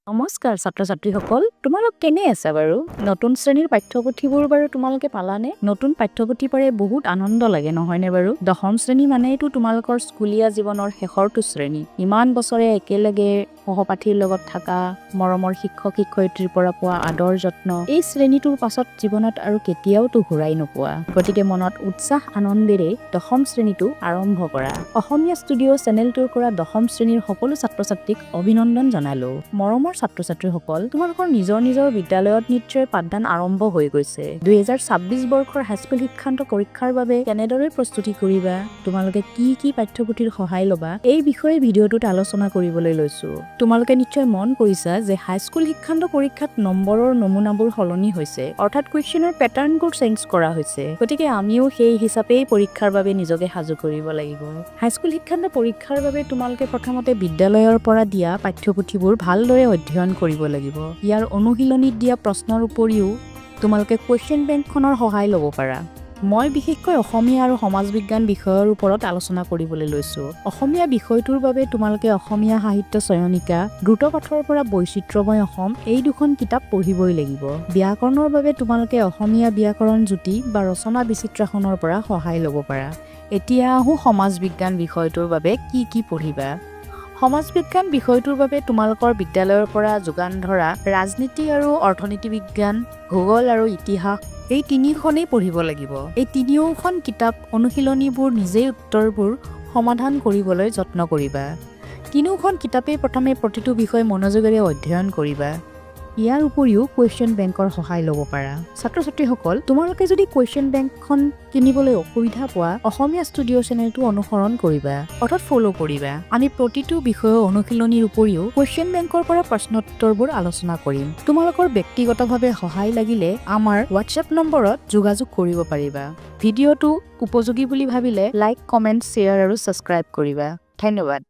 নমস্কাৰ ছাত্ৰ-ছাত্ৰীসকল তোমালোক কেনে আছে বাৰু নতুন শ্ৰেণীৰ পাঠ্যপুথিবোৰ বাৰু তোমালোকে পালানে নতুন পাঠ্যপুথি পঢ়ি বহুত আনন্দ লাগে নহয়নে বাৰু দশম শ্ৰেণী মানেইটো তোমালোকৰ স্কুলীয়া জীৱনৰ শেষৰটো শ্ৰেণী ইমান বছৰে একেলগে সহপাঠীৰ লগত থকা মৰমৰ শিক্ষক শিক্ষয়িত্ৰীৰ পৰা পোৱা আদৰ যত্ন এই শ্ৰেণীটোৰ পাছত জীৱনত আৰু কেতিয়াওতো ঘূৰাই নোপোৱা গতিকে মনত উৎসাহ আনন্দেৰে দশম শ্ৰেণীটো আৰম্ভ কৰা অসমীয়া ষ্টুডিঅ' চেনেলটোৰ পৰা দশম শ্ৰেণীৰ সকলো ছাত্ৰ-ছাত্ৰীক অভিনন্দন জনালো মৰমৰ ছাত্ৰ-ছাত্ৰীসকল তোমালোকৰ নিজৰ বিদ্যালয়ত নিশ্চয় পাঠদান আৰম্ভ হৈ গৈছে 2026 বৰ্ষৰ হাইস্কুল শিক্ষান্ত পৰীক্ষাৰ বাবে কেনেদৰে প্ৰস্তুতি কৰিবা তোমালোকে কি পাঠ্যপুথিৰ সহায় ল'বা এই বিষয়ে ভিডিঅ'টোত আলোচনা কৰিবলৈ লৈছো তোমালোকে নিশ্চয় মন কৰিছা যে হাইস্কুল শিক্ষান্ত পৰীক্ষাত নম্বৰৰ নমুনাবোৰ সলনি হৈছে অৰ্থাৎ কুৱেশ্যনৰ প্যাটাৰ্নবোৰ চেঞ্জ কৰা হৈছে গতিকে আমিও সেই হিচাপেই পৰীক্ষাৰ বাবে নিজকে সাজু কৰিব লাগিব হাইস্কুল শিক্ষান্ত পৰীক্ষাৰ বাবে তোমালোকে প্ৰথমতে বিদ্যালয়ৰ পৰা দিয়া পাঠ্যপুথিবোৰ ভালদৰে অধ্যয়ন কৰিব লাগিব ইয়াৰ অনুশীলনীত দিয়া প্ৰশ্নৰ উপৰিও তোমালোকে কুৱেশ্যন বেংকখনৰ সহায় ল'ব পাৰা মই বিশেষকৈ অসমীয়া আৰু সমাজ বিজ্ঞান বিষয়ৰ ওপৰত আলোচনা কৰিবলৈ লৈছো অসমীয়া বিষয়টোৰ বাবে তোমালোকে অসমীয়া সাহিত্য চয়নিকা দ্ৰুতপথৰ পৰা বৈচিত্ৰ্যময় অসম এই দুখন কিতাপ পঢ়িবই লাগিব ব্যাকৰণৰ বাবে তোমালোকে অসমীয়া ব্যাকৰণ জ্যোতি বা ৰচনা বিচিত্ৰাখনৰ পৰা সহায় ল'ব পাৰা এতিয়া আহো সমাজ বিজ্ঞান বিষয়টোৰ বাবে কি পঢ়িবা সমাজ বিজ্ঞান বিষয়টোৰ বাবে তোমালোকৰ বিদ্যালয়ৰ পৰা যোগান ধৰা ৰাজনীতি আৰু অৰ্থনীতি বিজ্ঞান ভূগোল আৰু ইতিহাস এই তিনিখনেই পঢ়িব লাগিব এই তিনিওখন কিতাপ অনুশীলনীবোৰ নিজেই উত্তৰবোৰ সমাধান কৰিবলৈ যত্ন কৰিবা তিনিওখন কিতাপেই প্ৰথমে প্ৰতিটো বিষয় মনোযোগেৰে অধ্যয়ন কৰিবা ইয়াৰ উপৰিও কুৱেশ্যন বেংকৰ সহায় ল'ব পাৰা ছাত্ৰ-ছাত্ৰীসকল তোমালোকে যদি কুৱেশ্যন বেংকখন কিনিবলৈ অসুবিধা পোৱা অসমীয়া ষ্টুডিঅ' চেনেলটো অনুসৰণ কৰিবা অৰ্থাৎ ফ'ল' কৰিবা আমি প্ৰতিটো বিষয়ৰ অনুশীলনীৰ উপৰিও কুৱেশ্যন বেংকৰ পৰা প্ৰশ্নোত্তৰবোৰ আলোচনা কৰিম তোমালোকৰ ব্যক্তিগতভাৱে সহায় লাগিলে আমাৰ হোৱাটছএপ নম্বৰত যোগাযোগ কৰিব পাৰিবা ভিডিঅ'টো উপযোগী বুলি ভাবিলে লাইক কমেণ্ট শ্বেয়াৰ আৰু ছাবস্ক্ৰাইব কৰিবা ধন্যবাদ